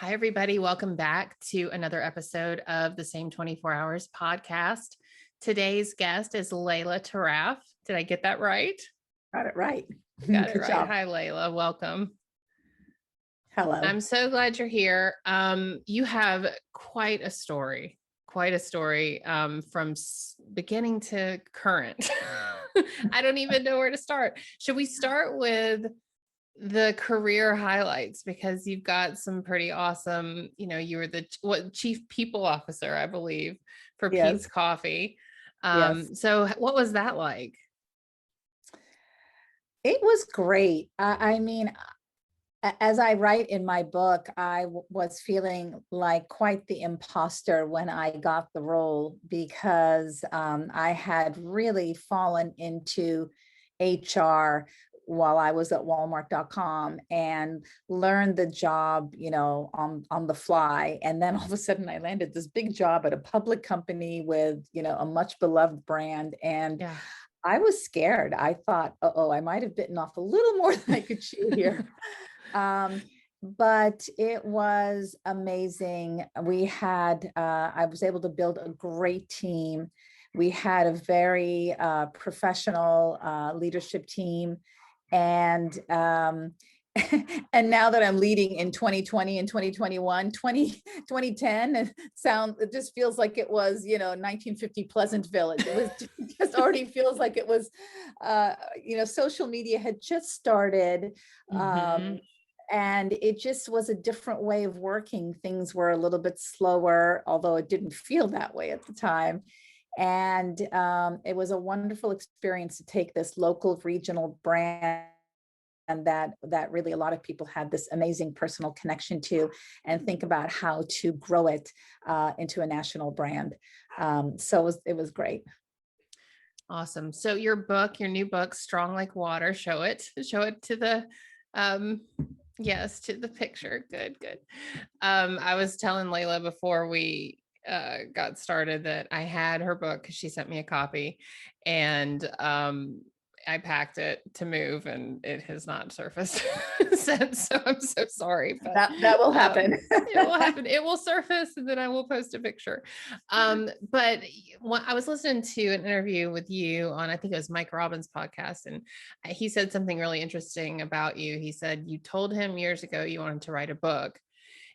Hi, everybody. Welcome back to another episode of the Same 24 Hours podcast. Today's guest is Laila Tarraf. Did I get that right? Got it right. Got it Good right. job. Hi, Laila. Welcome. Hello. I'm so glad you're here. You have quite a story from beginning to current. I don't even know where to start. Should we start with the career highlights, because you've got some pretty awesome, you were the chief people officer, I believe, for Yes. Peet's Coffee. Yes. So what was that like? It was great. As I write in my book, I was feeling like quite the imposter when I got the role because I had really fallen into HR while I was at Walmart.com and learned the job, on the fly. And then all of a sudden I landed this big job at a public company with, a much beloved brand. And Yeah. I was scared. I thought, oh, I might have bitten off a little more than I could chew here. But it was amazing. I was able to build a great team. We had a very professional leadership team. And and now that I'm leading in 2020 and 2021, 2010, it just feels like it was, 1950 Pleasantville. It just already feels like it was, social media had just started. And it just was a different way of working. Things were a little bit slower, although it didn't feel that way at the time. And it was a wonderful experience to take this local regional brand and that really a lot of people had this amazing personal connection to, and think about how to grow it into a national brand. So it was great. Awesome. So your new book, Strong Like Water, show it to the, yes, to the picture. Good. I was telling Laila before we got started that I had her book because she sent me a copy, and I packed it to move and it has not surfaced since. So I'm so sorry, but that will happen. It will happen. It will surface and then I will post a picture. But I was listening to an interview with you on, I think it was Mike Robbins' podcast. And he said something really interesting about you. He said, you told him years ago you wanted to write a book.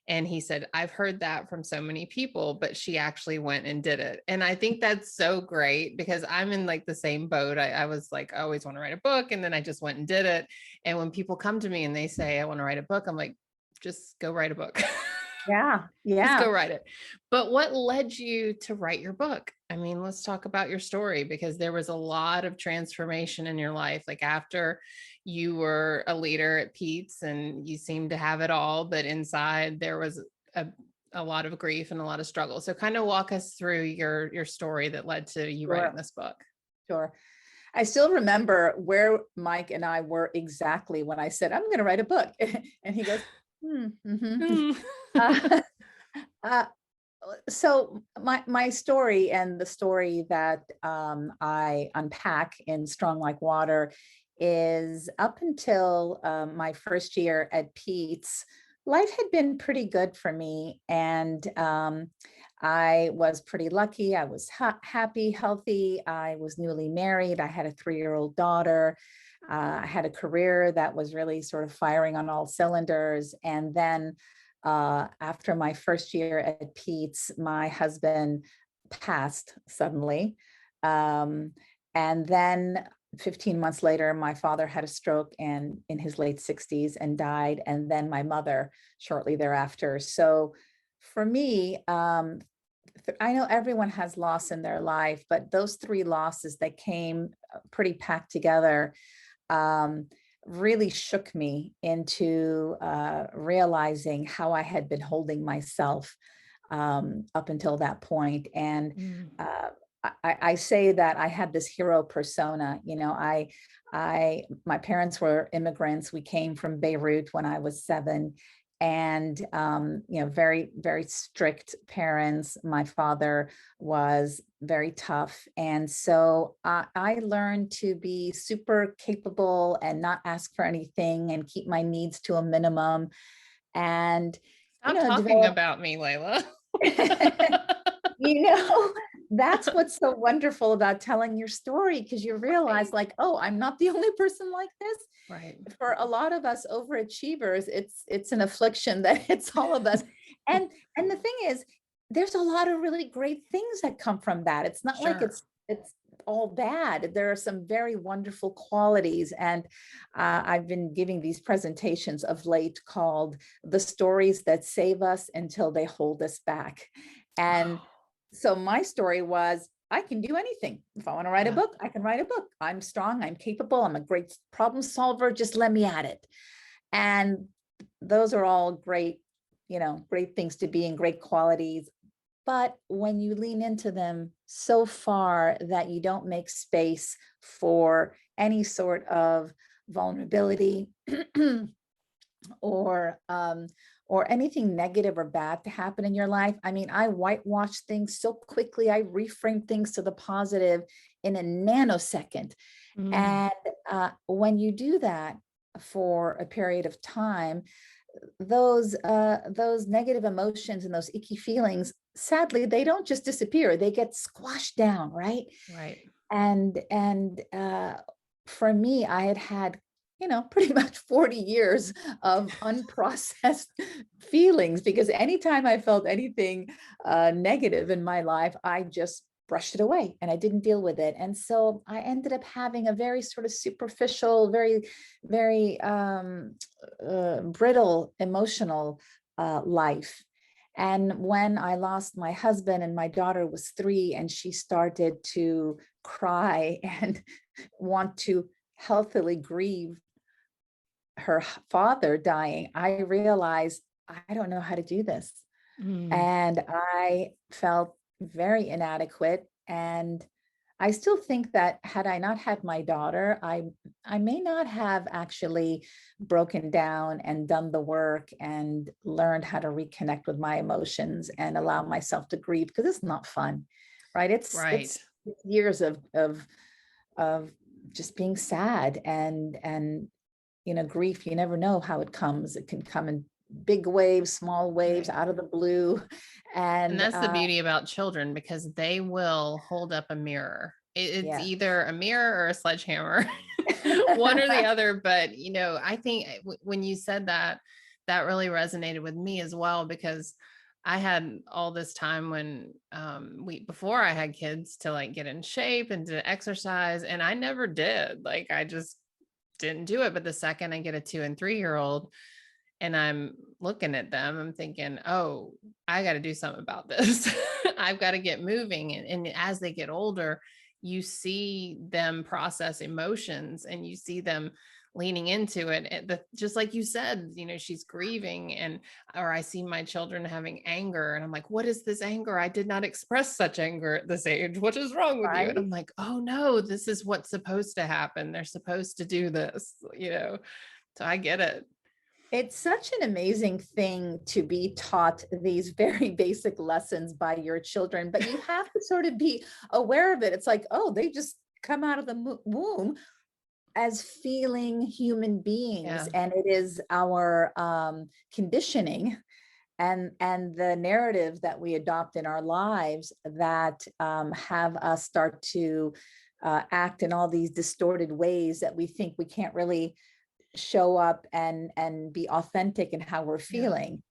And he said, I've heard that from so many people, but she actually went and did it. And I think that's so great because I'm in like the same boat. I was like, I always want to write a book. And then I just went and did it. And when people come to me and they say, I want to write a book, I'm like, just go write a book. Yeah. Just go write it. But what led you to write your book? I mean, let's talk about your story, because there was a lot of transformation in your life. Like after you were a leader at Peet's and you seemed to have it all, but inside there was a lot of grief and a lot of struggle. So kind of walk us through your story that led to you writing this book. Sure. I still remember where Mike and I were exactly when I said, I'm going to write a book. And he goes, so my story, and the story that I unpack in Strong Like Water, is up until my first year at Peet's, life had been pretty good for me. And I was pretty lucky. I was happy, healthy. I was newly married. I had a 3-year-old daughter. I had a career that was really sort of firing on all cylinders. And then after my first year at Peet's, my husband passed suddenly. And then 15 months later, my father had a stroke and in his late 60s and died. And then my mother shortly thereafter. So for me, I know everyone has loss in their life, but those 3 losses that came pretty packed together really shook me into realizing how I had been holding myself up until that point. And I say that I had this hero persona. My parents were immigrants. We came from Beirut when I was 7. And, very, very strict parents. My father was very tough. And so I learned to be super capable and not ask for anything and keep my needs to a minimum. And Stop talking develop. about me, Laila. you know, that's what's so wonderful about telling your story, because you realize Right. like, oh, I'm not the only person like this. Right. For a lot of us overachievers, it's an affliction that hits all of us. And the thing is, there's a lot of really great things that come from that. It's not like Sure. it's all bad. There are some very wonderful qualities. And I've been giving these presentations of late called The Stories That Save Us Until They Hold Us Back. And so my story was, I can do anything. If I want to write a Yeah. book, I can write a book. I'm strong, I'm capable, I'm a great problem solver. Just let me at it. And those are all great, great things to be in, great qualities. But when you lean into them so far that you don't make space for any sort of vulnerability or anything negative or bad to happen in your life. I mean, I whitewash things so quickly. I reframe things to the positive in a nanosecond. Mm. And when you do that for a period of time, those negative emotions and those icky feelings, sadly, they don't just disappear. They get squashed down, right? Right. And for me, I had pretty much 40 years of unprocessed feelings, because anytime I felt anything negative in my life, I just brushed it away and I didn't deal with it. And so I ended up having a very sort of superficial, very, very brittle emotional life. And when I lost my husband and my daughter was 3 and she started to cry and want to healthily grieve her father dying, I realized I don't know how to do this. Mm. And I felt very inadequate. And I still think that had I not had my daughter, I may not have actually broken down and done the work and learned how to reconnect with my emotions and allow myself to grieve, because it's not fun, right? It's Right. years of just being sad and grief. You never know how it comes. It can come in big waves, small waves, Right. out of the blue. And And that's the beauty about children, because they will hold up a mirror. It's yeah. either a mirror or a sledgehammer, one or the other. But, I think when you said that, that really resonated with me as well, because I had all this time when before I had kids to like get in shape and to exercise, and I never did. Like I just didn't do it. But the second I get a 2 and 3-year-old, and I'm looking at them, I'm thinking, oh, I got to do something about this. I've got to get moving. And as they get older, you see them process emotions and you see them leaning into it. Just like you said, she's grieving, or I see my children having anger and I'm like, what is this anger? I did not express such anger at this age. What is wrong with you? And Right. I'm like, oh no, this is what's supposed to happen. They're supposed to do this. So I get it. It's such an amazing thing to be taught these very basic lessons by your children, but you have to sort of be aware of it. It's like, oh, they just come out of the womb as feeling human beings, Yeah. and it is our conditioning and the narrative that we adopt in our lives that have us start to act in all these distorted ways that we think we can't really show up and be authentic in how we're Yeah. feeling.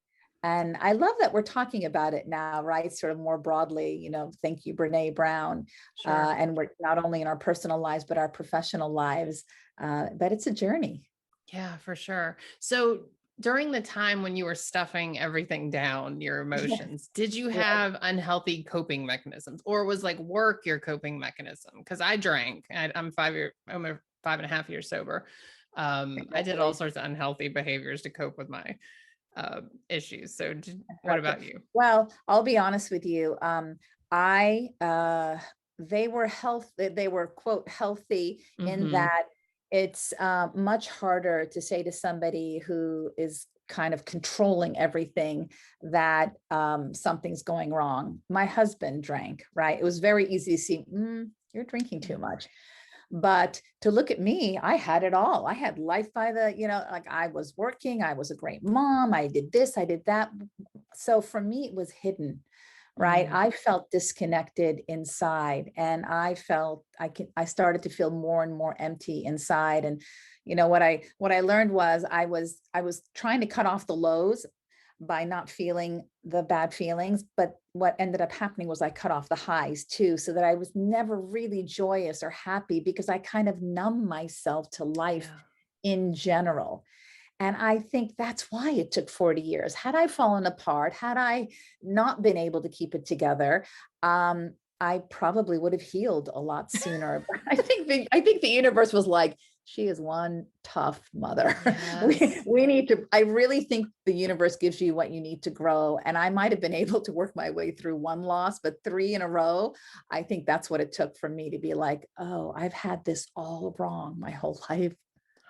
And I love that we're talking about it now, right? Sort of more broadly, thank you, Brene Brown. Sure. And we're not only in our personal lives, but our professional lives. But it's a journey. Yeah, for sure. So during the time when you were stuffing everything down, your emotions, did you Yeah. have unhealthy coping mechanisms, or was like work your coping mechanism? Because I drank. I'm 5.5 years sober. I did all Congratulations. sorts of unhealthy behaviors to cope with my issues. So what about you? Well, I'll be honest with you. I they were they were quote healthy in Mm-hmm. that it's much harder to say to somebody who is kind of controlling everything that something's going wrong. My husband drank, right? It was very easy to see, you're drinking too much. But to look at me, I had it all. I had life by the, like I was working, I was a great mom, I did this, I did that. So for me, it was hidden, right? Mm. I felt disconnected inside, and I started to feel more and more empty inside. And what I learned was I was trying to cut off the lows by not feeling the bad feelings. But what ended up happening was I cut off the highs too, so that I was never really joyous or happy, because I kind of numb myself to life Yeah. in general. And I think that's why it took 40 years. Had I fallen apart, had I not been able to keep it together, I probably would have healed a lot sooner. But I think the universe was like, she is one tough mother. Yes. We need to, I really think the universe gives you what you need to grow. And I might have been able to work my way through one loss, but 3 in a row, I think that's what it took for me to be like, oh, I've had this all wrong my whole life.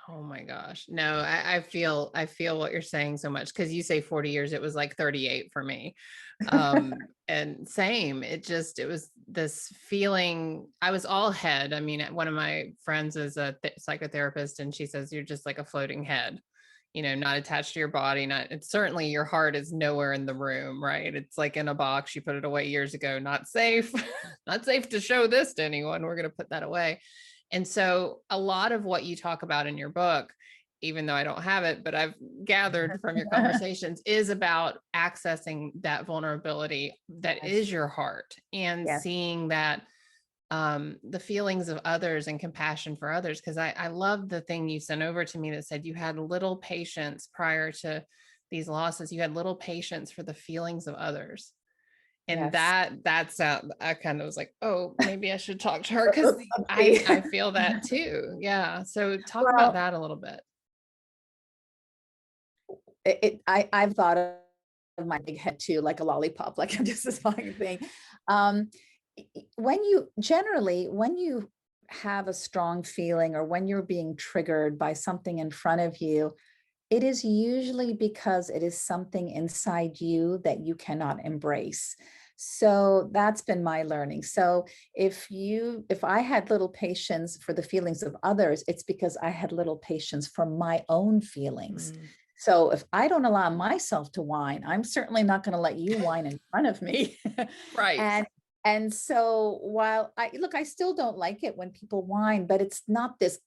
Oh my gosh. No, I feel what you're saying so much, because you say 40 years, it was like 38 for me. And same, it was this feeling. I was all head. I mean, one of my friends is a psychotherapist, and she says you're just like a floating head, not attached to your body. Not, it's certainly your heart is nowhere in the room, right? It's like in a box. You put it away years ago, not safe, not safe to show this to anyone. We're going to put that away. And so a lot of what you talk about in your book, even though I don't have it, but I've gathered from your conversations, is about accessing that vulnerability that Yes. is your heart, and Yes. seeing that the feelings of others and compassion for others. Because I love the thing you sent over to me that said you had little patience prior to these losses. You had little patience for the feelings of others. And Yes. that's I kind of was like, oh, maybe I should talk to her, because I feel that too. Yeah. So talk about Well, that a little bit. I've thought of my big head too, like a lollipop, like I'm just this fucking thing. Um, when you have a strong feeling, or when you're being triggered by something in front of you, it is usually because it is something inside you that you cannot embrace. So that's been my learning. So if I had little patience for the feelings of others, it's because I had little patience for my own feelings. Mm. So if I don't allow myself to whine, I'm certainly not going to let you whine in front of me. Right. and and so while I still don't like it when people whine, but it's not this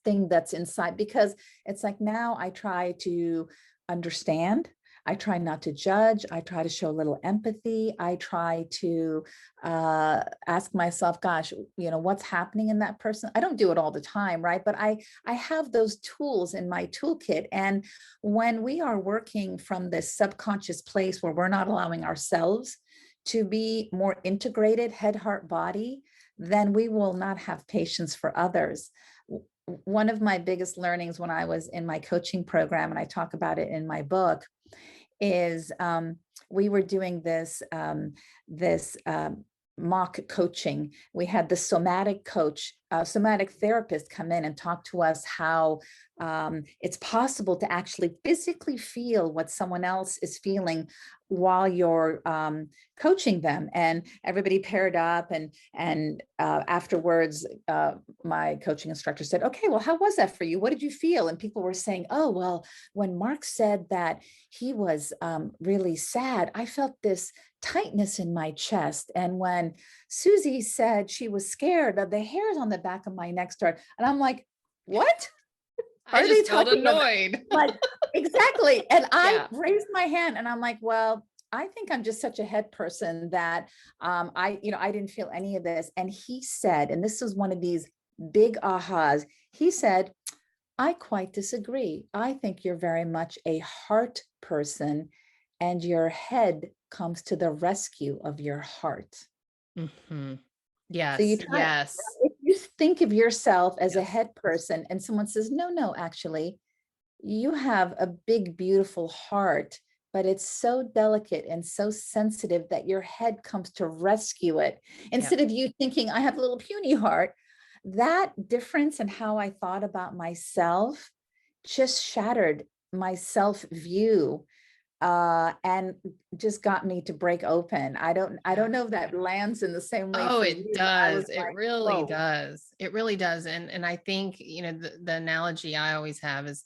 thing that's inside, because it's like, now I try to understand. I try not to judge. I try to show a little empathy. I try to ask myself, gosh, what's happening in that person? I don't do it all the time, right? But I have those tools in my toolkit. And when we are working from this subconscious place where we're not allowing ourselves to be more integrated, head, heart, body, then we will not have patience for others. One of my biggest learnings when I was in my coaching program, and I talk about it in my book, is we were doing this mock coaching. We had the somatic coach, somatic therapist come in and talk to us how it's possible to actually physically feel what someone else is feeling while you're coaching them. And everybody paired up, and afterwards, my coaching instructor said, okay, well, how was that for you? What did you feel? And people were saying, oh, well, when Mark said that he was really sad, I felt this tightness in my chest. And when Susie said she was scared, the hairs on the back of my neck started. And I'm like, what I are they just felt talking about? annoyed. Like, exactly. And I Yeah. raised my hand and I'm like, well, I think I'm just such a head person that I didn't feel any of this. And he said, and this was one of these big ahas, he said, I quite disagree. I think you're very much a heart person, and your head comes to the rescue of your heart. Hmm. So you Yes. try, Yes. if you think of yourself as a Yes. head person and someone says, no, no, actually, you have a big, beautiful heart, but it's so delicate and so sensitive that your head comes to rescue it. Yeah. Instead of you thinking, I have a little puny heart, that difference in how I thought about myself just shattered my self view. and just got me to break open. I don't know if that lands in the same way Oh, for it you, but I was does. It like, really whoa. does. It really does. And I think, the analogy I always have is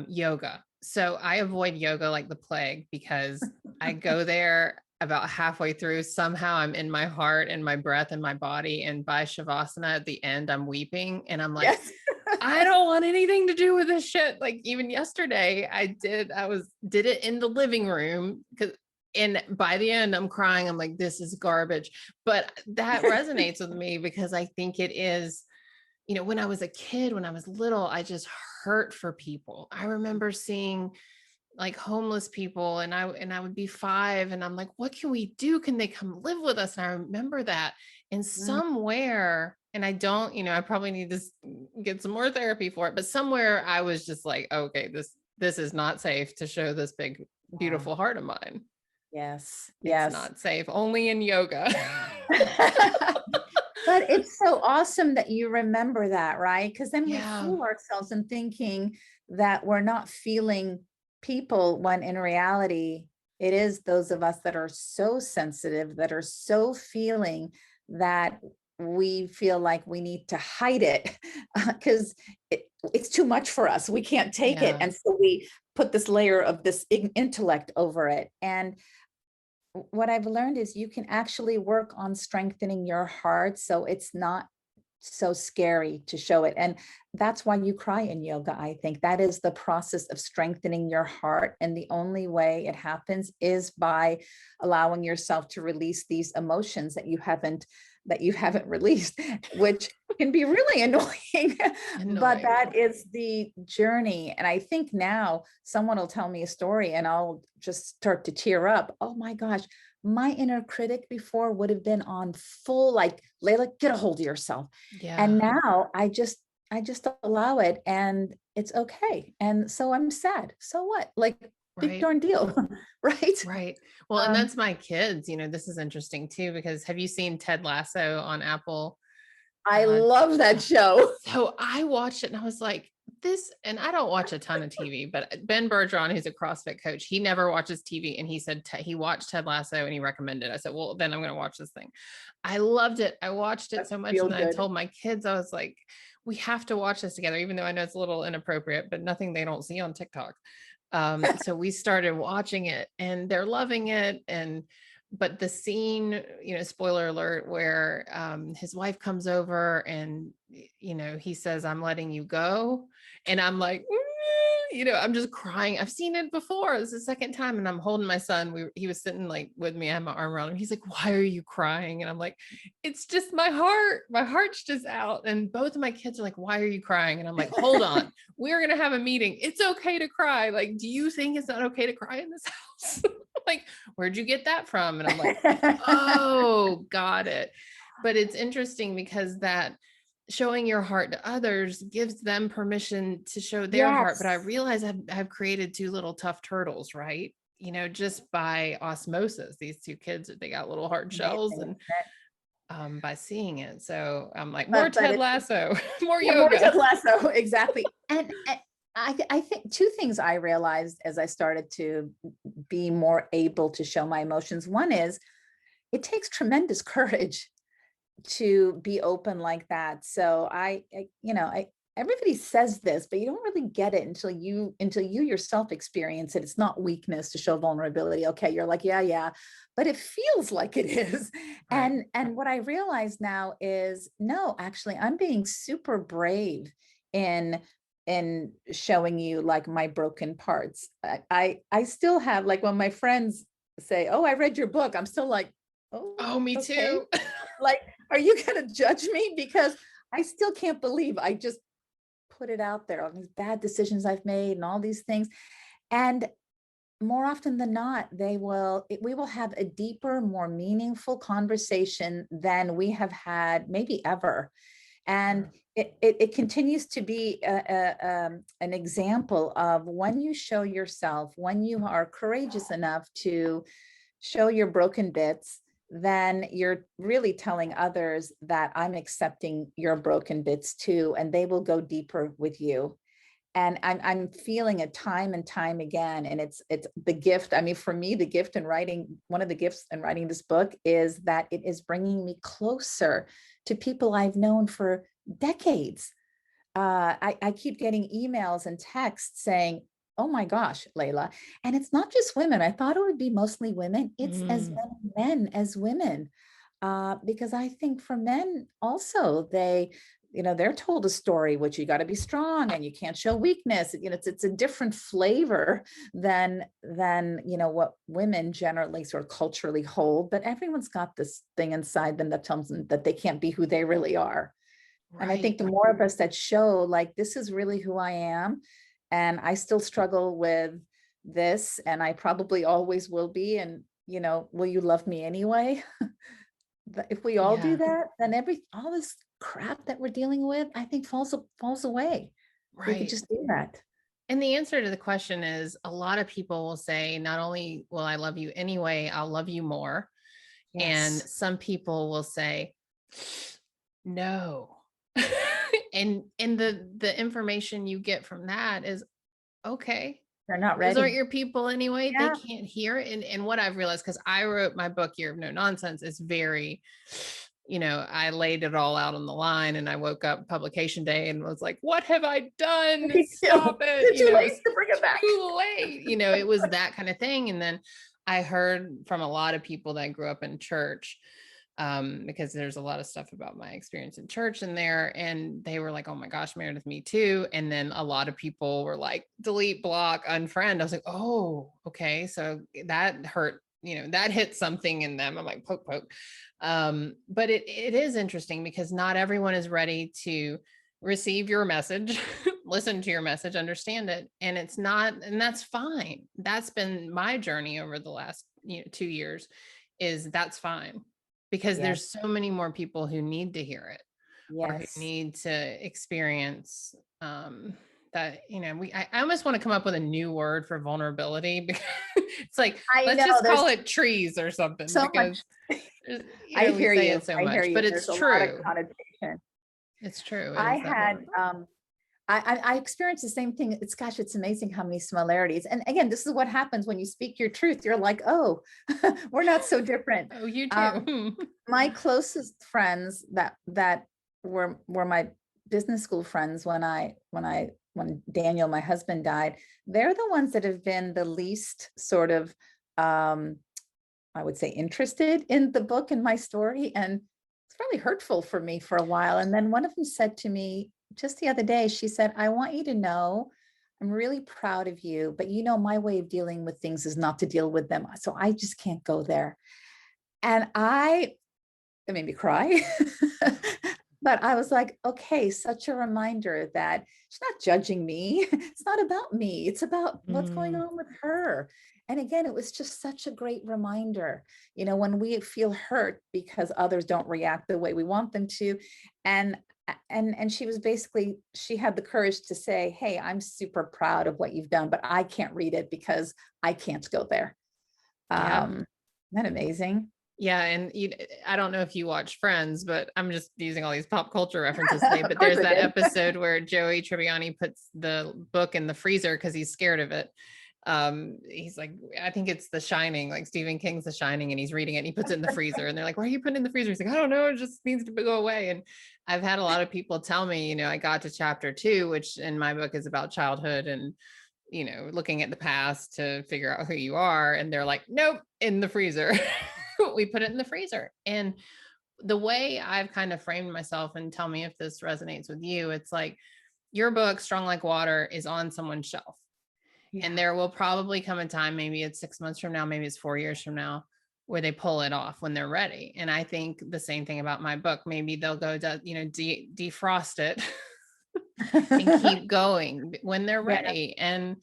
yoga. So I avoid yoga like the plague because I go there about halfway through. Somehow I'm in my heart and my breath and my body. And by Shavasana at the end, I'm weeping. And I'm like, Yes. I don't want anything to do with this shit. Like even yesterday, did it in the living room because and by the end I'm crying. I'm like, this is garbage. But that resonates with me because I think it is, when I was a kid, when I was little, I just hurt for people. I remember seeing like homeless people and I would be 5 and I'm like, what can we do? Can they come live with us? And I remember that in Mm, somewhere, and I don't, I probably need to get some more therapy for it, but somewhere I was just like, okay, this is not safe to show this big, yeah. beautiful heart of mine. Yes. It's Yes. not safe, only in yoga. But it's so awesome that you remember that, right? Because then we Yeah. fool ourselves in thinking that we're not feeling people when in reality, it is those of us that are so sensitive, that are so feeling that we feel like we need to hide it because it's too much for us. We can't take it. Yeah. And so we put this layer of this intellect over it. And what I've learned is you can actually work on strengthening your heart so it's not so scary to show it. And that's why you cry in yoga. I think that is the process of strengthening your heart. And the only way it happens is by allowing yourself to release these emotions that you haven't released, which can be really annoying. But Annoying. that is the journey. And I think now someone will tell me a story and I'll just start to tear up. Oh my gosh, my inner critic before would have been on full, like, Laila, get a hold of yourself. And Yeah. now I just allow it and it's okay. And so I'm sad. So what? Like, big Right. darn deal. Right? Right. Well, and Um, that's my kids. This is interesting too, because have you seen Ted Lasso on Apple? I Uh, love that show. so I watched it and I was like, this, and I don't watch a ton of TV, but Ben Bergeron, who's a CrossFit coach, he never watches TV. And he said he watched Ted Lasso and he recommended it. I said, well, then I'm going to watch this thing. I loved it. I watched it That's so much. feel And then I good. told my kids, I was like, we have to watch this together, even though I know it's a little inappropriate, but nothing they don't see on TikTok. So we started watching it and they're loving it. But the scene, spoiler alert, where his wife comes over and, he says, I'm letting you go. And I'm like, I'm just crying. I've seen it before. It's the second time. And I'm holding my son. He was sitting like with me. I had my arm around him. He's like, why are you crying? And I'm like, it's just my heart. My heart's just out. And both of my kids are like, why are you crying? And I'm like, hold on. We're going to have a meeting. It's okay to cry. Like, do you think it's not okay to cry in this house? Like, where'd you get that from? And I'm like, oh, got it. But it's interesting because that showing your heart to others gives them permission to show their heart. But I Yes. realize I've created 2 little tough turtles, right? Just by osmosis, these 2 kids, they got little hard shells Amazing. and by seeing it. So I'm like, more But Ted it's Lasso, more yeah, more Ted yoga. Lasso, exactly. And I think two things I realized as I started to be more able to show my emotions. One is it takes tremendous courage to be open like that. So everybody says this, but you don't really get it until you yourself experience it. It's not weakness to show vulnerability. Okay, you're like, yeah, but it feels like it is. Right. And what I realize now is no, actually, I'm being super brave in showing you like my broken parts. I still have, like, when my friends say, "Oh, I read your book," I'm still like, "Oh, Oh, me okay." too. Like, are you going to judge me? Because I still can't believe I just put it out there, all these bad decisions I've made and all these things. And more often than not, we will have a deeper, more meaningful conversation than we have had maybe ever. And it continues to be an example of when you show yourself, when you are courageous enough to show your broken bits, then you're really telling others that I'm accepting your broken bits too, and they will go deeper with you. And I'm feeling it time and time again. And it's the gift. I mean, for me, the gift in writing, one of the gifts in writing this book is that it is bringing me closer to people I've known for decades. I keep getting emails and texts saying, oh my gosh, Laila. And it's not just women. I thought it would be mostly women. It's as many men as women. Because I think for men also, they're told a story, which you got to be strong and you can't show weakness. It's a different flavor than what women generally sort of culturally hold, but everyone's got this thing inside them that tells them that they can't be who they really are. Right. And I think the more of us that show like, this is really who I am, and I still struggle with this, and I probably always will be. And, will you love me anyway? If we all do that, then all this crap that we're dealing with, I think falls away. Right. We could just do that. And the answer to the question is, a lot of people will say, not only will I love you anyway, I'll love you more. Yes. And some people will say, no. and the information you get from that is, okay, they're not ready. Those aren't your people anyway. Yeah. They can't hear it. And what I've realized, because I wrote my book, Year of No Nonsense, is very, I laid it all out on the line, and I woke up publication day and was like, what have I done? Stop it. It's too late to bring it back. Too late. It was that kind of thing. And then I heard from a lot of people that grew up in church, because there's a lot of stuff about my experience in church in there, and they were like, oh my gosh, Meredith, me too. And then a lot of people were like, delete, block, unfriend. I was like, oh, okay. So that hurt, that hit something in them. I'm like, poke. But it is interesting, because not everyone is ready to receive your message, listen to your message, understand it. And it's not, and that's fine. That's been my journey over the last 2 years, is that's fine. Because there's so many more people who need to hear it, or who need to experience that, I almost want to come up with a new word for vulnerability, because it's like, let's just call it trees or something. So because I hear you. So much, but it's true. It's true. I had, I experienced the same thing. It's amazing how many similarities. And again, this is what happens when you speak your truth. You're like, oh, we're not so different. Oh, you too. My closest friends that were my business school friends when Daniel, my husband, died, they're the ones that have been the least sort of, I would say, interested in the book and my story. And it's really hurtful for me for a while. And then one of them said to me, just the other day, she said, I want you to know, I'm really proud of you, but my way of dealing with things is not to deal with them. So I just can't go there. And it made me cry. But I was like, okay, such a reminder that she's not judging me. It's not about me. It's about what's going on with her. And again, it was just such a great reminder, when we feel hurt because others don't react the way we want them to. And she had the courage to say, hey, I'm super proud of what you've done, but I can't read it because I can't go there. Isn't that amazing? Yeah. And I don't know if you watch Friends, but I'm just using all these pop culture references today, but there's that episode where Joey Tribbiani puts the book in the freezer because he's scared of it. He's like, I think it's The Shining, like Stephen King's The Shining, and he's reading it and he puts it in the freezer, and they're like, why are you putting it in the freezer? He's like, I don't know, it just needs to go away. And I've had a lot of people tell me, I got to chapter 2, which in my book is about childhood and looking at the past to figure out who you are, and they're like, nope, in the freezer. We put it in the freezer. And the way I've kind of framed myself, and tell me if this resonates with you, it's like, your book, Strong Like Water, is on someone's shelf. Yeah. And there will probably come a time, maybe it's 6 months from now, maybe it's 4 years from now, where they pull it off when they're ready. And I think the same thing about my book. Maybe they'll go to, defrost it and keep going when they're ready. Yeah.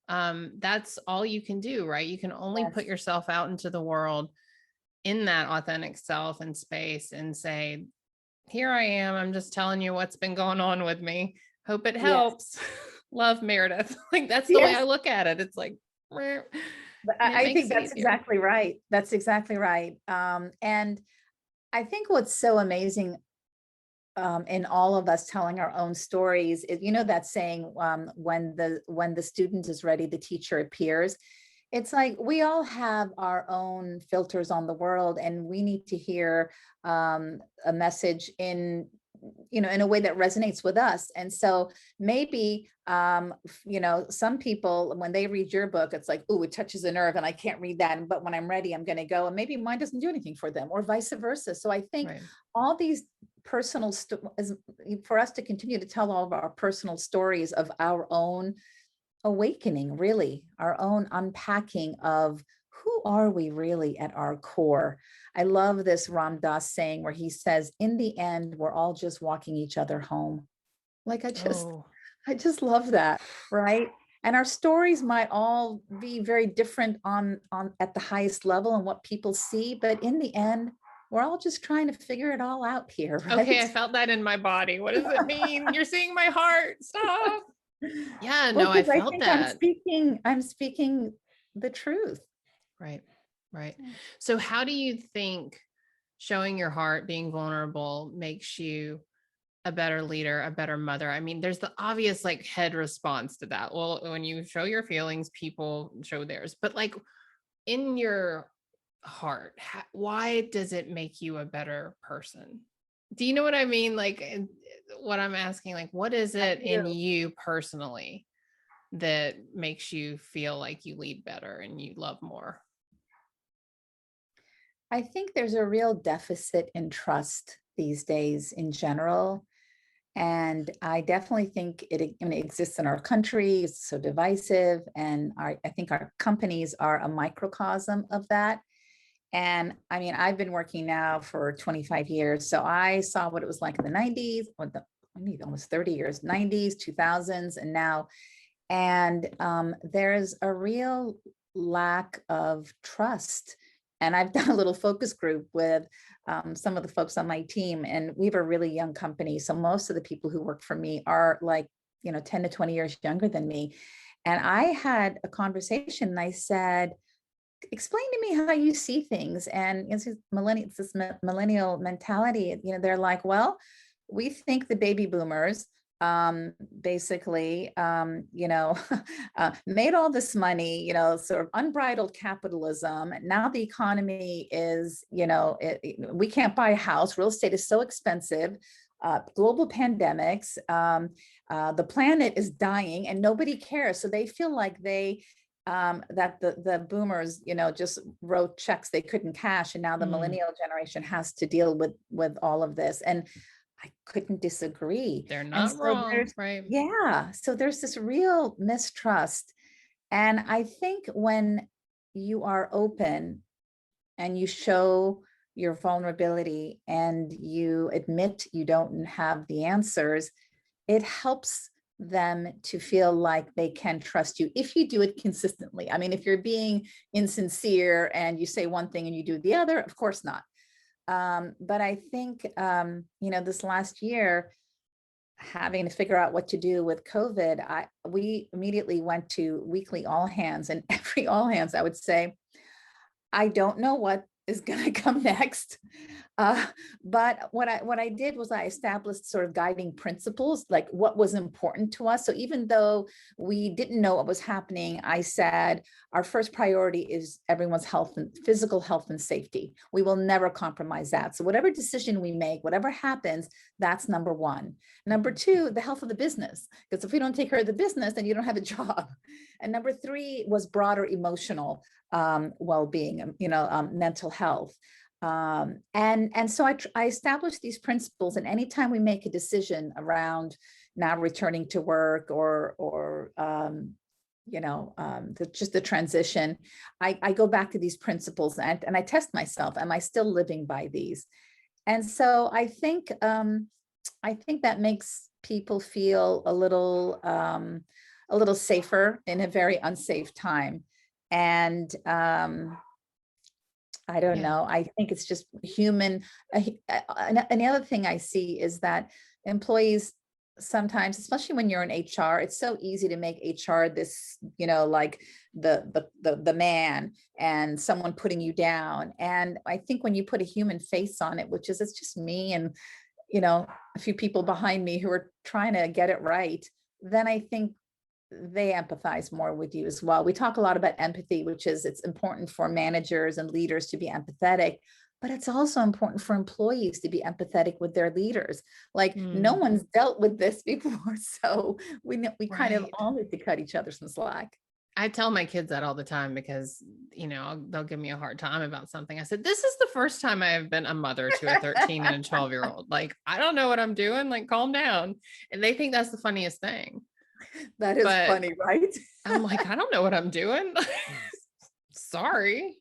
And that's all you can do, right? You can only put yourself out into the world in that authentic self and space and say, here I am. I'm just telling you what's been going on with me. Hope it helps. Love, Meredith. Like, that's the way I look at it. It's like, I think that's exactly right. That's exactly right. And I think what's so amazing in all of us telling our own stories. You know that saying, when the student is ready, the teacher appears. It's like we all have our own filters on the world, and we need to hear a message in, you know, in a way that resonates with us. And so maybe, you know, some people, when they read your book, it's like, oh, it touches a nerve and I can't read that. But when I'm ready, I'm going to go. And maybe mine doesn't do anything for them, or vice versa. So I think Right. all these personal for us to continue to tell all of our personal stories of our own awakening, really, our own unpacking of who are we really at our core. I love this Ram Dass saying where he says, in the end, we're all just walking each other home. Like, Oh, I just love that, right? And our stories might all be very different on at the highest level and what people see, but in the end, we're all just trying to figure it all out here, okay. right? I felt that in my body. What does it mean? You're seeing my heart. Stop. Yeah, Well, no, I because I felt think that. I'm speaking the truth. Right. Right. So how do you think showing your heart, being vulnerable makes you a better leader, a better mother? I mean, there's the obvious like head response to that. Well, when you show your feelings, people show theirs. But like in your heart, why does it make you a better person? Do you know what I mean? Like what I'm asking, like, what is I it in do. you personally that makes you feel like you lead better and you love more? I think there's a real deficit in trust these days in general. And I definitely think it exists in our country. It's so divisive. And I think our companies are a microcosm of that. And I mean, I've been working now for 25 years. So I saw what it was like in the 90s, I need almost 30 years, 90s, 2000s, and now. And there's a real lack of trust. And I've done a little focus group with some of the folks on my team, and we have a really young company. So most of the people who work for me are like, you know, 10 to 20 years younger than me. And I had a conversation and I said, explain to me how you see things. And it's this millennial mentality. You know, they're like, well, we think the baby boomers basically, you know, made all this money, you know, sort of unbridled capitalism. Now the economy is, you know, we can't buy a house. Real estate is so expensive. Global pandemics, the planet is dying and nobody cares. So they feel like that the boomers, you know, just wrote checks they couldn't cash, and now the millennial generation has to deal with all of this. And I couldn't disagree. They're And not so wrong, right? so there's this real mistrust. And I think when you are open and you show your vulnerability and you admit you don't have the answers, it helps them to feel like they can trust you if you do it consistently. I mean, if you're being insincere and you say one thing and you do the other, of course not. But I think, you know, this last year, having to figure out what to do with COVID, we immediately went to weekly all hands, and every all hands, I would say, I don't know what is going to come next. But what I did was I established sort of guiding principles, like what was important to us. So even though we didn't know what was happening, I said our first priority is everyone's health and physical health and safety. We will never compromise that. So whatever decision we make, whatever happens, that's number one. Number two, the health of the business, because if we don't take care of the business, then you don't have a job. And number three was broader emotional well-being, you know, mental health. And so I established these principles, and anytime we make a decision around now returning to work or you know, just the transition, I go back to these principles and I test myself. Am I still living by these? And so I think that makes people feel a little safer in a very unsafe time. And I don't Yeah. know. I think it's just human. And the other thing I see is that employees sometimes, especially when you're in HR, it's so easy to make HR this, you know, like the man and someone putting you down. And I think when you put a human face on it, which is it's just me and a few people behind me who are trying to get it right, then I think they empathize more with you as well. We talk a lot about empathy, which is it's important for managers and leaders to be empathetic, but it's also important for employees to be empathetic with their leaders. Like no one's dealt with this before, so we kind of all need to cut each other some slack. I tell my kids that all the time because, they'll give me a hard time about something. I said, this is the first time I have been a mother to a 13 and a 12-year-old. Like, I don't know what I'm doing. Like, calm down. And they think that's the funniest thing. That is funny, right? I'm like, I don't know what I'm doing. Sorry.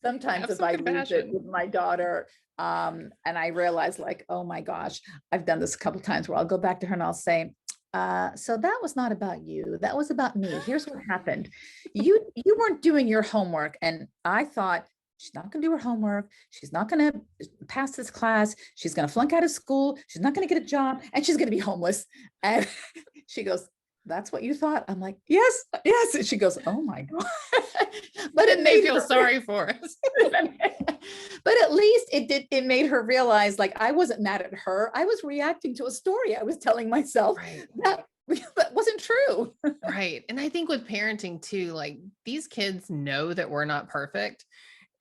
Sometimes if I lose it with my daughter, and I realize like, oh my gosh, I've done this a couple of times where I'll go back to her and I'll say, so that was not about you. That was about me. Here's what happened. You weren't doing your homework. And I thought, she's not going to do her homework. She's not going to pass this class. She's going to flunk out of school. She's not going to get a job and she's going to be homeless. And she goes, that's what you thought? I'm like, yes. And she goes, oh my God. But it made feel sorry for us. But at least it made her realize like, I wasn't mad at her. I was reacting to a story I was telling myself. Right. That wasn't true. Right. And I think with parenting too, like these kids know that we're not perfect.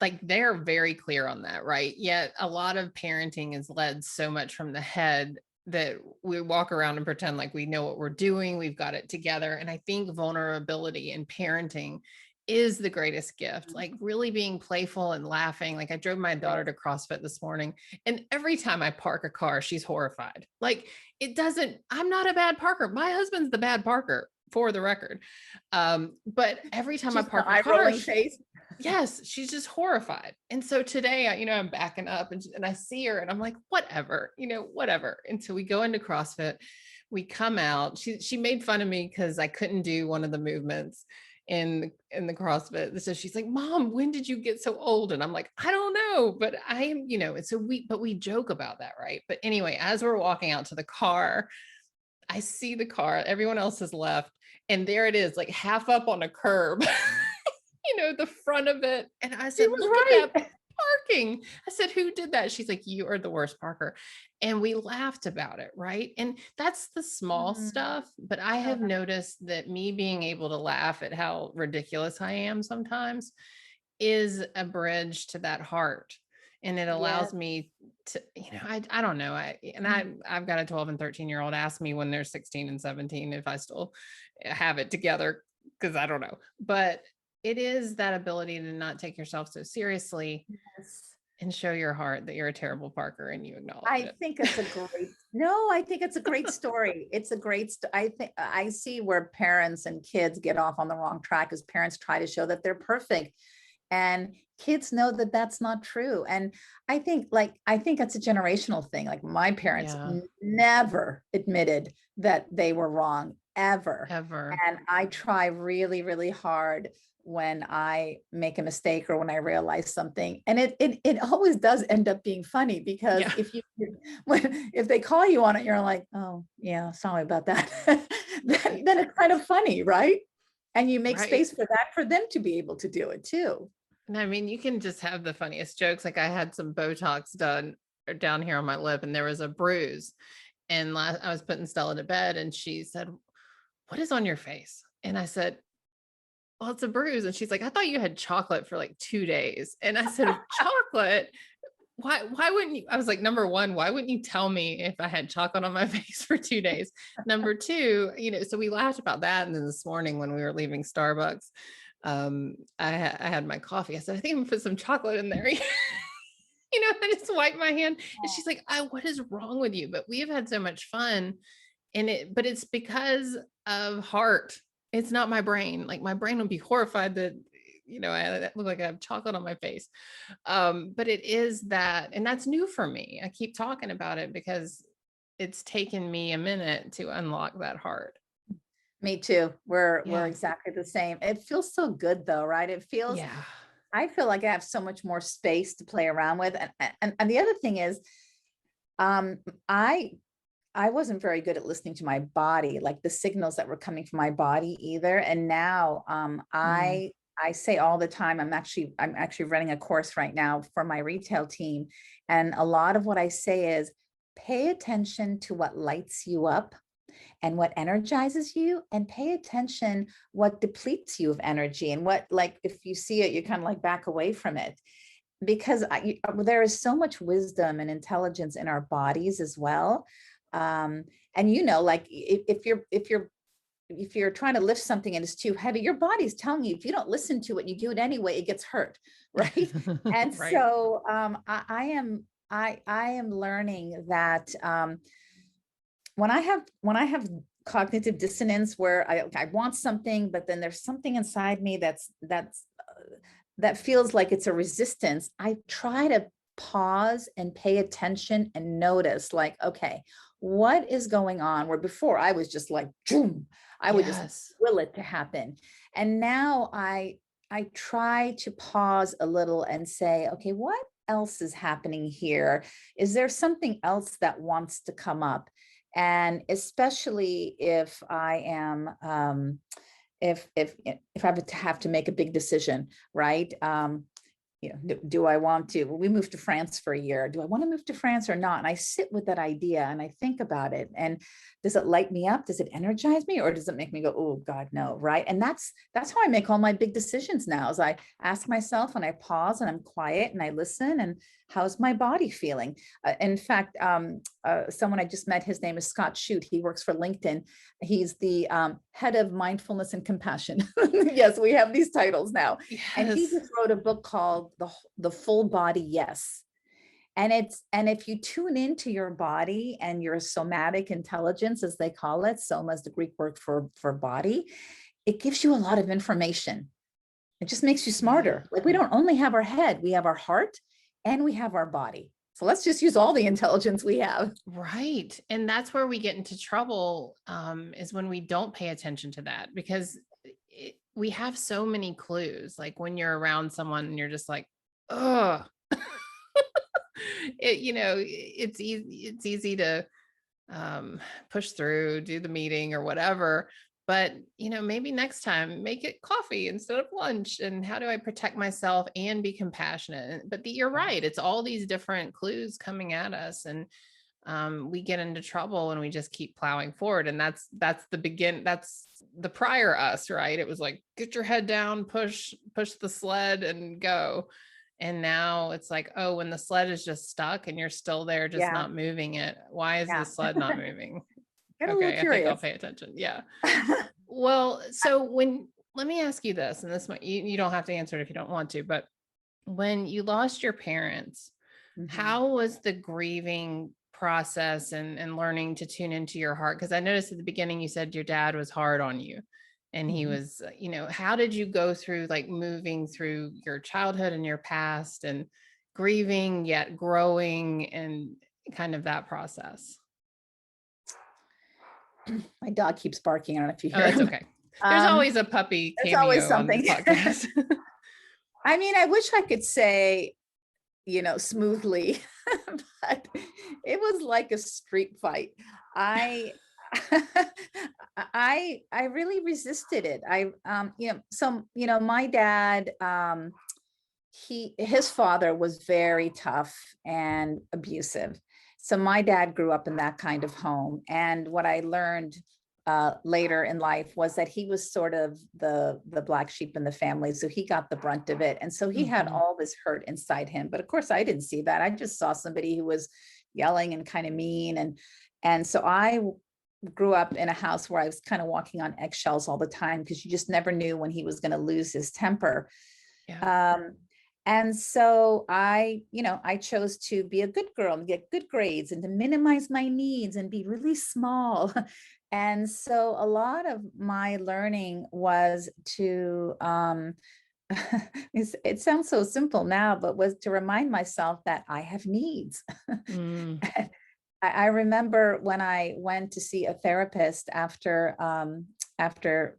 Like they're very clear on that, right? Yet a lot of parenting is led so much from the head that we walk around and pretend like we know what we're doing. We've got it together. And I think vulnerability in parenting is the greatest gift, like really being playful and laughing. Like I drove my daughter to CrossFit this morning and every time I park a car, she's horrified. Like I'm not a bad parker. My husband's the bad parker for the record. But every time I park a car, yes, she's just horrified. And so today, I'm backing up and I see her and I'm like, whatever. And so we go into CrossFit, we come out, she made fun of me because I couldn't do one of the movements in the CrossFit. So she's like, Mom, when did you get so old? And I'm like, I don't know, but I am, and so we joke about that. Right. But anyway, as we're walking out to the car, I see the car, everyone else has left. And there it is, like half up on a curb, the front of it. And I said, look at that parking. I said, who did that? She's like, you are the worst parker. And we laughed about it. Right. And that's the small stuff. But I have noticed that me being able to laugh at how ridiculous I am sometimes is a bridge to that heart. And it allows me to, I don't know. I've got a 12 and 13-year-old ask me when they're 16 and 17 if I still have it together, because I don't know. But it is that ability to not take yourself so seriously and show your heart that you're a terrible parker and you acknowledge it. I think it's a great story. It's a great, I think I see where parents and kids get off on the wrong track as parents try to show that they're perfect. And kids know that that's not true. And I think that's a generational thing. Like my parents never admitted that they were wrong ever. And I try really, really hard when I make a mistake or when I realize something, and it always does end up being funny because if they call you on it, you're like, oh yeah, sorry about that. then it's kind of funny, right? And you make space for that for them to be able to do it too. And I mean, you can just have the funniest jokes. Like I had some Botox done down here on my lip and there was a bruise. And I was putting Stella to bed and she said, what is on your face? And I said, well, it's a bruise. And she's like, I thought you had chocolate for like 2 days. And I said, chocolate? Why wouldn't you? I was like, number one, why wouldn't you tell me if I had chocolate on my face for 2 days? Number two, so we laughed about that. And then this morning when we were leaving Starbucks, I had my coffee. I said, I think I'm gonna put some chocolate in there. I just wiped my hand and she's like, what is wrong with you? But we've had so much fun but it's because of heart. It's not my brain. Like my brain would be horrified that, I look like I have chocolate on my face. But it is that, and that's new for me. I keep talking about it because it's taken me a minute to unlock that heart. Me too. We're exactly the same. It feels so good though, right? It feels, I feel like I have so much more space to play around with. And the other thing is, I wasn't very good at listening to my body, like the signals that were coming from my body either. And now, I I say all the time, I'm actually running a course right now for my retail team. And a lot of what I say is pay attention to what lights you up and what energizes you, and pay attention what depletes you of energy, and what, like, if you see it, you kind of like back away from it. Because there is so much wisdom and intelligence in our bodies as well. And like if you're trying to lift something and it's too heavy, your body's telling you, if you don't listen to it, you do it anyway, it gets hurt, right? And Right. so I am learning that when I have cognitive dissonance, where I want something, but then there's something inside me that feels like it's a resistance, I try to pause and pay attention and notice, like, okay, what is going on? Where before I was just like, boom, I would just Yes. will it to happen. And now I try to pause a little and say, okay, what else is happening here? Is there something else that wants to come up? And especially if I am, if I have to make a big decision, right? Do I want to, we moved to France for a year. Do I want to move to France or not? And I sit with that idea and I think about it. And does it light me up? Does it energize me? Or does it make me go, oh God, no, right? And that's how I make all my big decisions now, is I ask myself and I pause and I'm quiet and I listen, and how's my body feeling? In fact, someone I just met, his name is Scott Shute. He works for LinkedIn. He's the head of mindfulness and compassion. Yes, we have these titles now. And he Yes. just wrote a book called the Full Body Yes. And if you tune into your body and your somatic intelligence, as they call it, soma is the Greek word for body, it gives you a lot of information. It just makes you smarter. Like, we don't only have our head, we have our heart and we have our body. So let's just use all the intelligence we have. Right. And that's where we get into trouble, is when we don't pay attention to that, because we have so many clues. Like when you're around someone and you're just like, oh, it's easy to push through, do the meeting or whatever. But, maybe next time make it coffee instead of lunch. And how do I protect myself and be compassionate? But you're right. It's all these different clues coming at us. And we get into trouble and we just keep plowing forward. And that's the prior us, right? It was like, get your head down, push the sled and go. And now it's like, oh, when the sled is just stuck and you're still there, just Yeah. not moving it. Why is the sled not moving? Get a little Okay, I think I'll curious. pay attention. Yeah. Well, so let me ask you this, and this might, you don't have to answer it if you don't want to, but when you lost your parents, Mhm. how was the grieving process and learning to tune into your heart? Because I noticed at the beginning you said your dad was hard on you, and he Mhm. was, how did you go through, like, moving through your childhood and your past and grieving yet growing, and kind of that process? My dog keeps barking. I don't know if you Oh, hear that's him. okay. There's always a puppy There's always cameo on this something. podcast. I mean, I wish I could say, smoothly, but it was like a street fight. I I really resisted it. My dad, his father was very tough and abusive. So my dad grew up in that kind of home. And what I learned later in life was that he was sort of the black sheep in the family. So he got the brunt of it. And so he had Mhm. all this hurt inside him. But of course, I didn't see that. I just saw somebody who was yelling and kind of mean. And so I grew up in a house where I was kind of walking on eggshells all the time, because you just never knew when he was going to lose his temper. Yeah. And so I chose to be a good girl and get good grades and to minimize my needs and be really small. And so a lot of my learning was to, it sounds so simple now, but was to remind myself that I have needs. Mm. I remember when I went to see a therapist after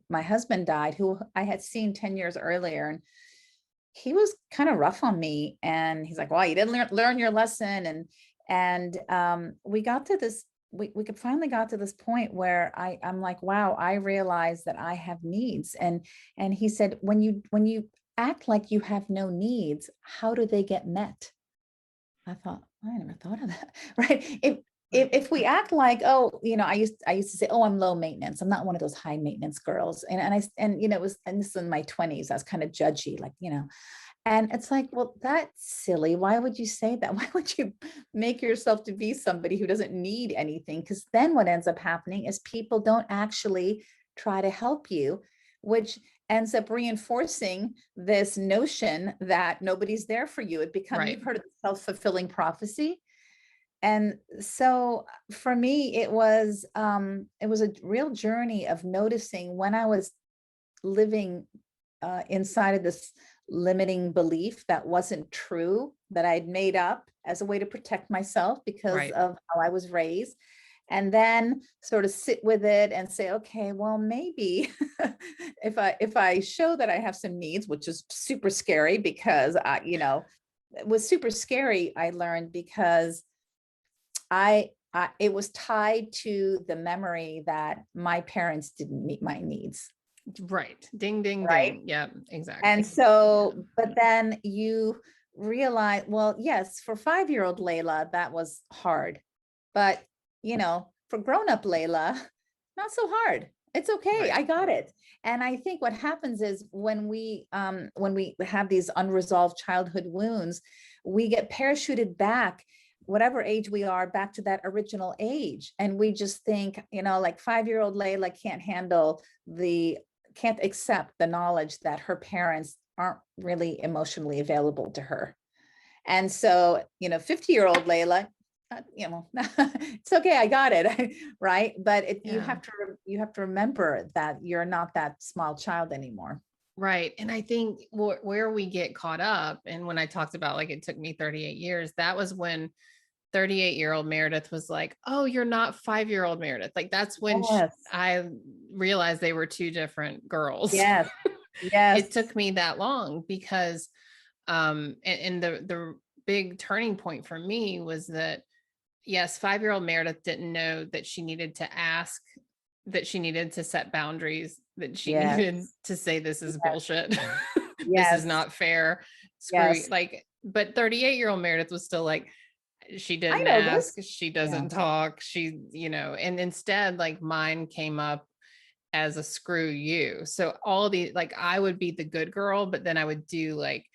my husband died, who I had seen 10 years earlier, and he was kind of rough on me. And he's like, well, you didn't learn your lesson. And we got to this we could finally got to this point where I'm like, wow, I realize that I have needs. And he said, when you act like you have no needs, how do they get met? I thought, I never thought of that. Right. If we act like, oh, I used to say, oh, I'm low maintenance. I'm not one of those high maintenance girls. And it was, and this is in my 20s, I was kind of judgy, like, and it's like, well, that's silly. Why would you say that? Why would you make yourself to be somebody who doesn't need anything? Because then what ends up happening is people don't actually try to help you, which ends up reinforcing this notion that nobody's there for you. It becomes, Right. you've heard of the self-fulfilling prophecy. And so for me, it was a real journey of noticing when I was living inside of this limiting belief that wasn't true, that I'd made up as a way to protect myself because Right. of how I was raised. And then sort of sit with it and say, okay, well, maybe if I show that I have some needs, which is super scary because it was super scary, I learned, because it was tied to the memory that my parents didn't meet my needs. Right. Ding, ding, Right. ding. Yeah, exactly. And so, but then you realize, well, yes, for 5-year-old Laila, that was hard. But, for grown-up Laila, not so hard. It's okay. Right. I got it. And I think what happens is when we have these unresolved childhood wounds, we get parachuted back, whatever age we are, back to that original age. And we just think, like 5-year-old Laila can't accept the knowledge that her parents aren't really emotionally available to her. And so, 50-year-old Laila, it's okay, I got it. Right. But you have to remember that you're not that small child anymore. Right. And I think where we get caught up, and when I talked about like it took me 38 years, that was when 38-year-old Meredith was like, oh, you're not 5-year-old Meredith. Like that's when Yes. I realized they were two different girls. Yes. It Yes. took me that long because and the big turning point for me was that yes, 5-year-old Meredith didn't know that she needed to ask, that she needed to set boundaries, that she Yes. needed to say, this is bullshit. This is Yes. not fair. Screw you. Yes. Like, but 38-year-old Meredith was still like, she I didn't know ask, this. she Yeah. doesn't talk, she, and instead, like mine came up as a screw you. So all the, like, I would be the good girl, but then I would do like,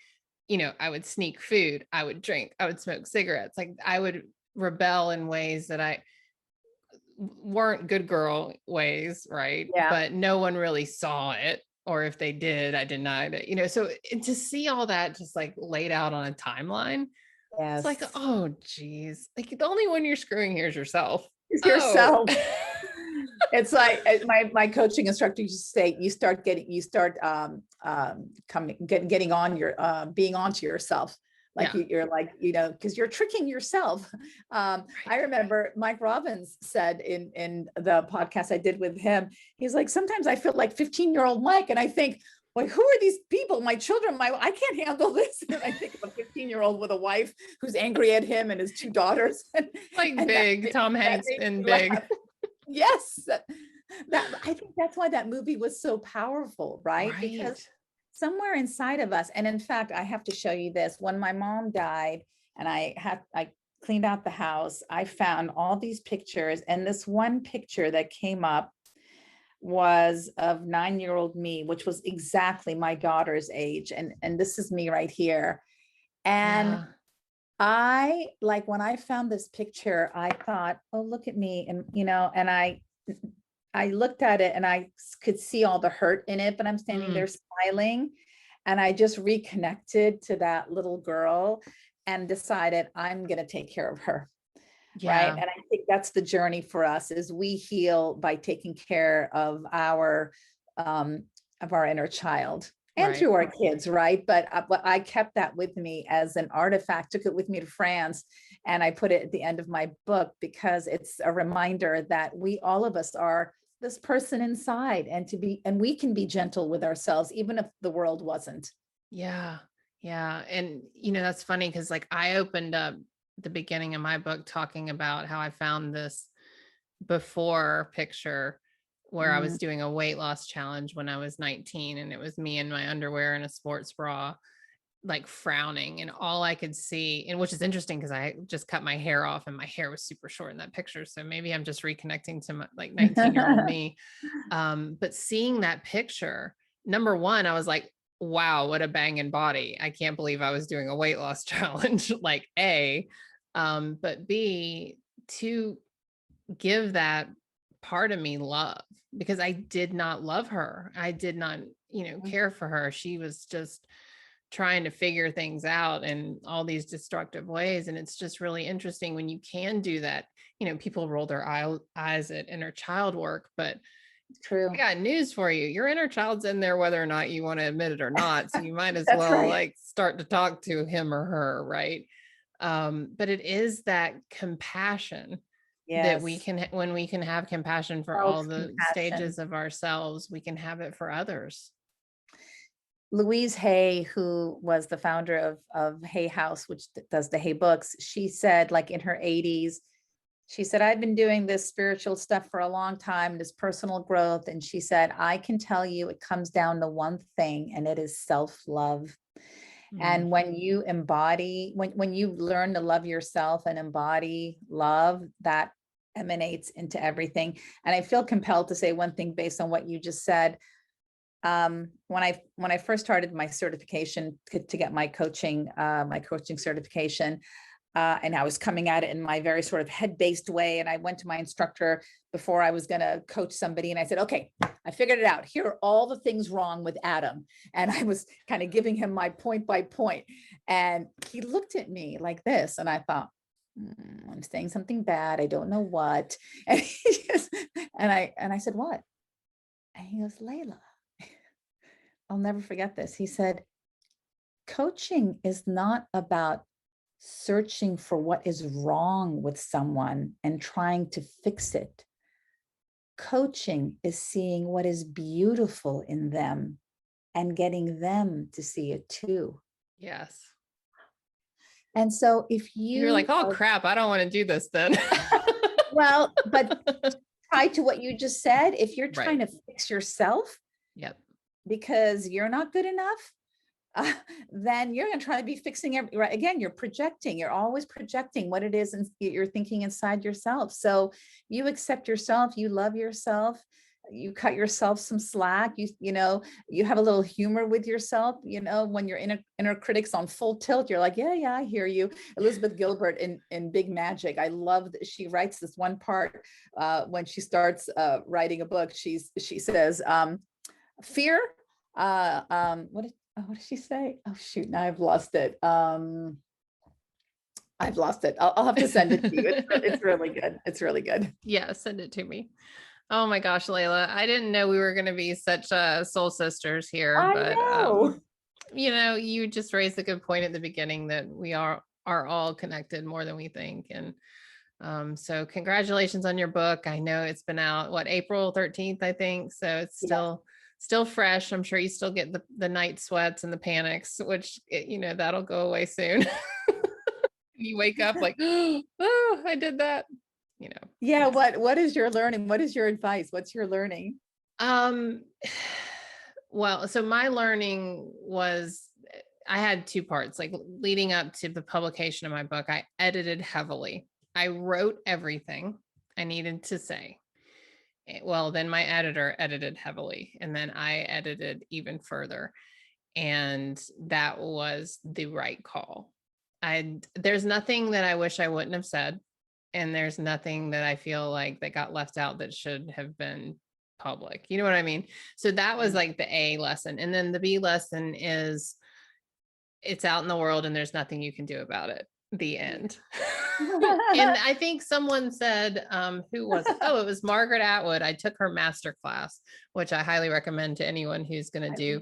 I would sneak food, I would drink, I would smoke cigarettes. Like I would rebel in ways that I weren't good girl ways, right? Yeah. But no one really saw it. Or if they did, I denied it, so to see all that just like laid out on a timeline, it's like, Yes. oh, geez, like the only one you're screwing here is yourself. It's Oh, yourself. It's like my coaching instructor used to say, getting on your being onto yourself. Like yeah, you're like, because you're tricking yourself. I right. remember Mike Robbins said in the podcast I did with him, he's like, sometimes I feel like 15-year-old Mike, and I think, like, who are these people? My children, I can't handle this. And I think of a 15-year-old with a wife who's angry at him and his 2 daughters. Like And Big, Tom that Hanks made in me Big. laugh. Yes. I think that's why that movie was so powerful, right? Right. Because somewhere inside of us, and in fact, I have to show you this. When my mom died and I cleaned out the house, I found all these pictures, and this one picture that came up was of 9-year-old me, which was exactly my daughter's age. And this is me right here. And Yeah. I, like, when I found this picture, I thought, oh, look at me. And, and I looked at it and I could see all the hurt in it, but I'm standing there smiling. And I just reconnected to that little girl and decided I'm going to take care of her. Right. Yeah. And I think that's the journey for us, is we heal by taking care of our inner child. And Right. through our kids, right? But I kept that with me as an artifact, took it with me to France, and I put it at the end of my book because it's a reminder that all of us are this person inside, and we can be gentle with ourselves, even if the world wasn't. Yeah. Yeah. And, that's funny because like I opened up the beginning of my book talking about how I found this before picture where I Mm, was doing a weight loss challenge when I was 19, and it was me in my underwear and a sports bra, like frowning, and all I could see, and which is interesting because I just cut my hair off and my hair was super short in that picture. So maybe I'm just reconnecting to my like 19-year-old me. But seeing that picture, number one, I was like, wow, what a banging body. I can't believe I was doing a weight loss challenge. Like A, but B, to give that part of me love, because I did not love her. I did not, care for her. She was just trying to figure things out in all these destructive ways. And it's just really interesting when you can do that. People roll their eyes at inner child work, but true. I got news for you. Your inner child's in there, whether or not you want to admit it or not. So you might as That's well right. like start to talk to him or her, right? But it is that compassion that we Yes. can, when we can have compassion for all the Self-compassion. stages of ourselves, we can have it for others. Louise Hay, who was the founder of Hay House, which does the Hay books, she said, like in her 80s, she said, I've been doing this spiritual stuff for a long time, this personal growth. And she said, I can tell you it comes down to one thing, and it is self-love. Mm, And when you embody, when you learn to love yourself and embody love, that emanates into everything. And I feel compelled to say one thing based on what you just said. When I first started my certification to get my coaching certification, and I was coming at it in my very sort of head-based way. And I went to my instructor before I was going to coach somebody, and I said, okay, I figured it out. Here are all the things wrong with Adam. And I was kind of giving him my point by point. And he looked at me like this, and I thought, I'm saying something bad. I don't know what. And I said, what? And he goes, Laila, I'll never forget this. He said, coaching is not about searching for what is wrong with someone and trying to fix it. Coaching is seeing what is beautiful in them and getting them to see it too. yes. And so if You're like, you oh are, crap, I don't want to do this then. well, but tied to what you just said, if you're trying Right. to fix yourself Yep. because you're not good enough, then you're going to try to be fixing right. Again, you're projecting. You're always projecting what it is and you're thinking inside yourself. So you accept yourself. You love yourself. You cut yourself some slack. You have a little humor with yourself. When your inner critic's on full tilt, you're like, yeah, I hear you. Elizabeth Gilbert in Big Magic. I love that she writes this one part when she starts writing a book. She says, fear. What did she say? Oh shoot, now I've lost it. I've lost it. I'll have to send it to you. It's really good. It's really good. Yeah, send it to me. Oh my gosh, Laila, I didn't know we were going to be such soul sisters here, I but know. you just raised a good point at the beginning that we are all connected more than we think. And so congratulations on your book. I know it's been out, what, April 13th, I think. So it's Yes. still fresh. I'm sure you still get the night sweats and the panics, which, that'll go away soon. You wake up like, oh, I did that, Yeah. yes. What is your learning? What is your advice? What's your learning? Um, well, so my learning was, I had two parts, like leading up to the publication of my book, I edited heavily. I wrote everything I needed to say. Well, then my editor edited heavily, and then I edited even further. And that was the right call. There's nothing that I wish I wouldn't have said. And there's nothing that I feel like that got left out that should have been public. You know what I mean? So that was like the A lesson. And then the B lesson is it's out in the world and there's nothing you can do about it. The end. And I think someone said, who was it? Oh, it was Margaret Atwood. I took her master class, which I highly recommend to anyone who's going to do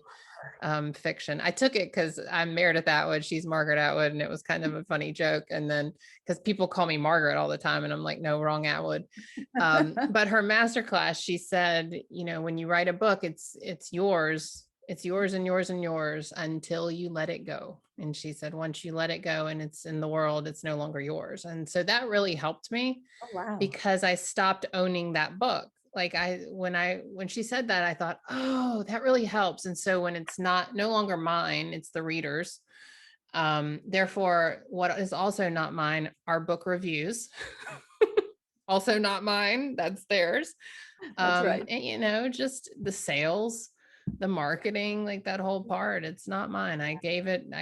fiction. I took it because I'm Meredith Atwood. She's Margaret Atwood. And it was kind of a funny joke. And then because people call me Margaret all the time and I'm like, no, wrong Atwood. But her master class, she said, when you write a book, it's yours. It's yours and yours and yours until you let it go. And she said, once you let it go and it's in the world, it's no longer yours. And so that really helped me Oh, wow. because I stopped owning that book. Like when she said that, I thought, oh, that really helps. And so when it's no longer mine, it's the reader's. Therefore, what is also not mine are book reviews. Also not mine. That's theirs. That's right. And just the sales, the marketing, like that whole part, it's not mine. I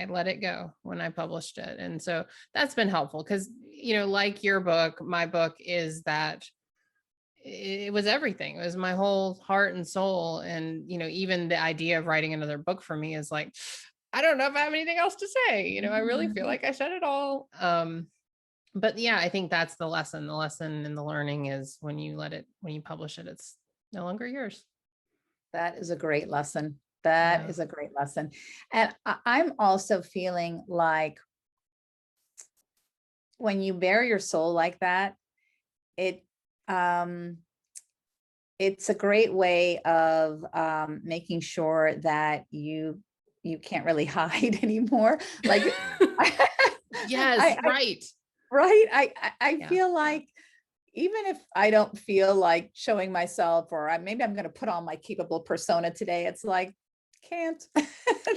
let it go when I published it. And so that's been helpful because, like your book, my book is that it was everything. It was my whole heart and soul. And, even the idea of writing another book for me is like, I don't know if I have anything else to say. I really feel like I said it all. But yeah, I think that's the lesson. The lesson and the learning is when you publish it, it's no longer yours. That is a great lesson. That is a great lesson. And I'm also feeling like when you bare your soul like that, it's a great way of making sure that you can't really hide anymore. Like, yes, right. Right. I feel like even if I don't feel like showing myself, or maybe I'm going to put on my capable persona today, it's like, can't.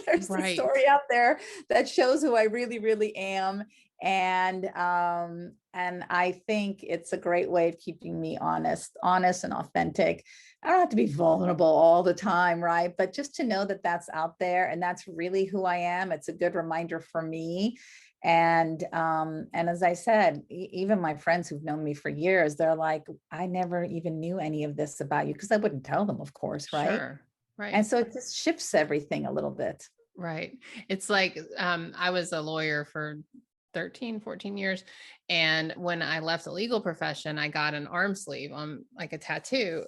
There's a story out there that shows who I really, really am. And I think it's a great way of keeping me honest and authentic. I don't have to be vulnerable all the time, right? But just to know that that's out there and that's really who I am. It's a good reminder for me. And as I said, even my friends who've known me for years, they're like, I never even knew any of this about you, because I wouldn't tell them, of course, right? Sure. Right. And so it just shifts everything a little bit. Right. It's like I was a lawyer for 13, 14 years. And when I left the legal profession, I got an arm sleeve on like a tattoo.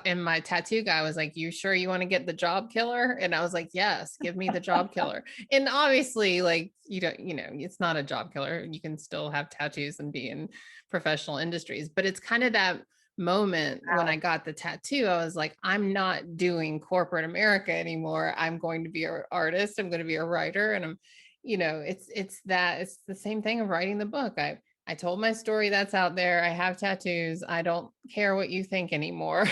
And my tattoo guy was like, you sure you want to get the job killer? And I was like, yes, give me the job killer. And obviously, like, it's not a job killer. You can still have tattoos and be in professional industries, but it's kind of that moment when I got the tattoo, I was like, I'm not doing corporate America anymore. I'm going to be an artist. I'm going to be a writer. And I'm, it's the same thing of writing the book. I told my story that's out there. I have tattoos. I don't care what you think anymore.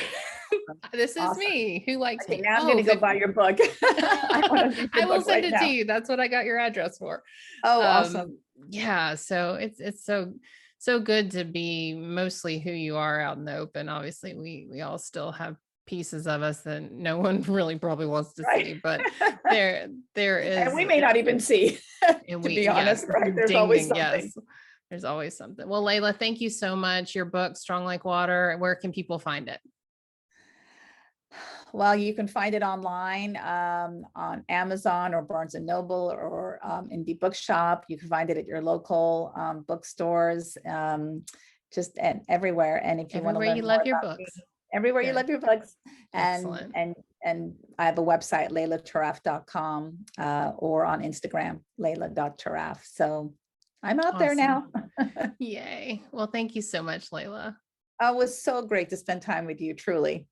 This is me. Who likes me? Now I'm going to go buy your book. I will send it to you. That's what I got your address for. Oh, awesome. Yeah. So it's so good to be mostly who you are out in the open. Obviously, we all still have pieces of us that no one really probably wants to see, but there is, and we may not even see, to be honest, right? There's always something. Yes, there's always something. Well, Laila, thank you so much. Your book, Strong Like Water, where can people find it? Well, you can find it online on Amazon or Barnes and Noble or Indie Bookshop. You can find it at your local bookstores, just everywhere. And if you want to learn you love your books, everywhere you love your books. Excellent. And I have a website, lailatarraf.com, or on Instagram, laila.tarraf. So I'm out there now. Yay. Well, thank you so much, Laila. Oh, it was so great to spend time with you, truly.